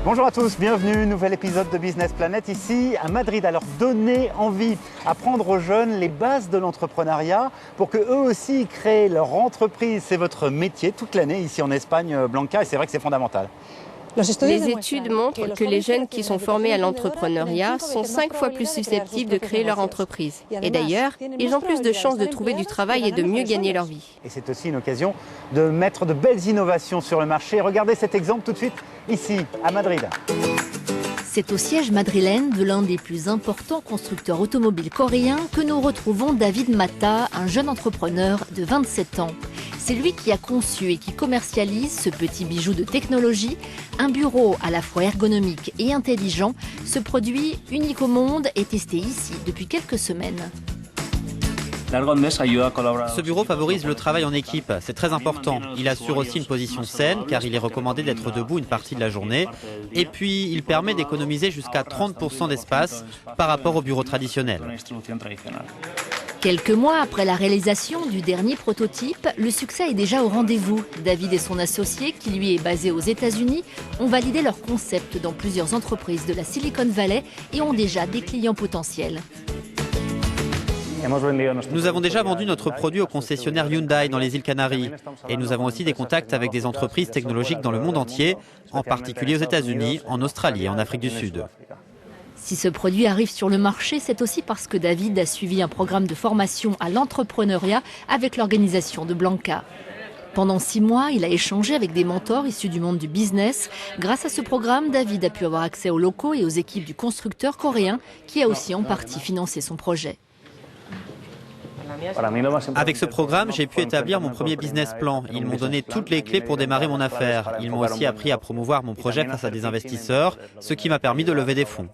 Bonjour à tous, bienvenue, nouvel épisode de Business Planet ici à Madrid. Alors donnez envie, apprendre aux jeunes les bases de l'entrepreneuriat pour qu'eux aussi créent leur entreprise. C'est votre métier toute l'année ici en Espagne, Blanca, et c'est vrai que c'est fondamental. Les études montrent que les jeunes qui sont formés à l'entrepreneuriat sont 5 fois plus susceptibles de créer leur entreprise. Et d'ailleurs, ils ont plus de chances de trouver du travail et de mieux gagner leur vie. Et c'est aussi une occasion de mettre de belles innovations sur le marché. Regardez cet exemple tout de suite ici à Madrid. C'est au siège madrilène de l'un des plus importants constructeurs automobiles coréens que nous retrouvons David Mata, un jeune entrepreneur de 27 ans. C'est lui qui a conçu et qui commercialise ce petit bijou de technologie, un bureau à la fois ergonomique et intelligent. Ce produit unique au monde est testé ici depuis quelques semaines. Ce bureau favorise le travail en équipe, c'est très important. Il assure aussi une position saine car il est recommandé d'être debout une partie de la journée. Et puis, il permet d'économiser jusqu'à 30% d'espace par rapport au bureau traditionnel. Quelques mois après la réalisation du dernier prototype, le succès est déjà au rendez-vous. David et son associé, qui lui est basé aux États-Unis, ont validé leur concept dans plusieurs entreprises de la Silicon Valley et ont déjà des clients potentiels. Nous avons déjà vendu notre produit au concessionnaire Hyundai dans les îles Canaries. Et nous avons aussi des contacts avec des entreprises technologiques dans le monde entier, en particulier aux États-Unis, en Australie et en Afrique du Sud. Si ce produit arrive sur le marché, c'est aussi parce que David a suivi un programme de formation à l'entrepreneuriat avec l'organisation de Blanca. Pendant 6 mois, il a échangé avec des mentors issus du monde du business. Grâce à ce programme, David a pu avoir accès aux locaux et aux équipes du constructeur coréen qui a aussi en partie financé son projet. Avec ce programme, j'ai pu établir mon premier business plan. Ils m'ont donné toutes les clés pour démarrer mon affaire. Ils m'ont aussi appris à promouvoir mon projet face à des investisseurs, ce qui m'a permis de lever des fonds.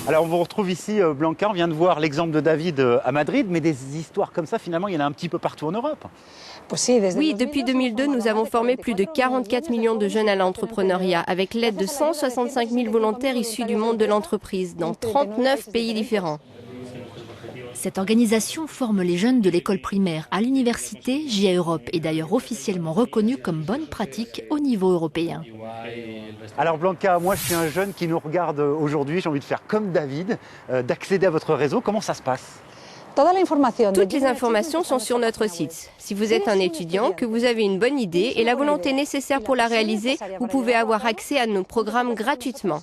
Alors on vous retrouve ici, Blanca, on vient de voir l'exemple de David à Madrid, mais des histoires comme ça, finalement, il y en a un petit peu partout en Europe. Oui, depuis 2002, nous avons formé plus de 44 millions de jeunes à l'entrepreneuriat avec l'aide de 165 000 volontaires issus du monde de l'entreprise dans 39 pays différents. Cette organisation forme les jeunes de l'école primaire à l'université. JA Europe est d'ailleurs officiellement reconnue comme bonne pratique au niveau européen. Alors Blanca, moi je suis un jeune qui nous regarde aujourd'hui, j'ai envie de faire comme David, d'accéder à votre réseau. Comment ça se passe ? Toutes les informations sont sur notre site. Si vous êtes un étudiant, que vous avez une bonne idée et la volonté nécessaire pour la réaliser, vous pouvez avoir accès à nos programmes gratuitement.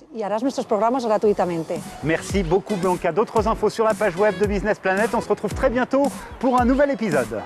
Merci beaucoup Blanca. D'autres infos sur la page web de Business Planet. On se retrouve très bientôt pour un nouvel épisode.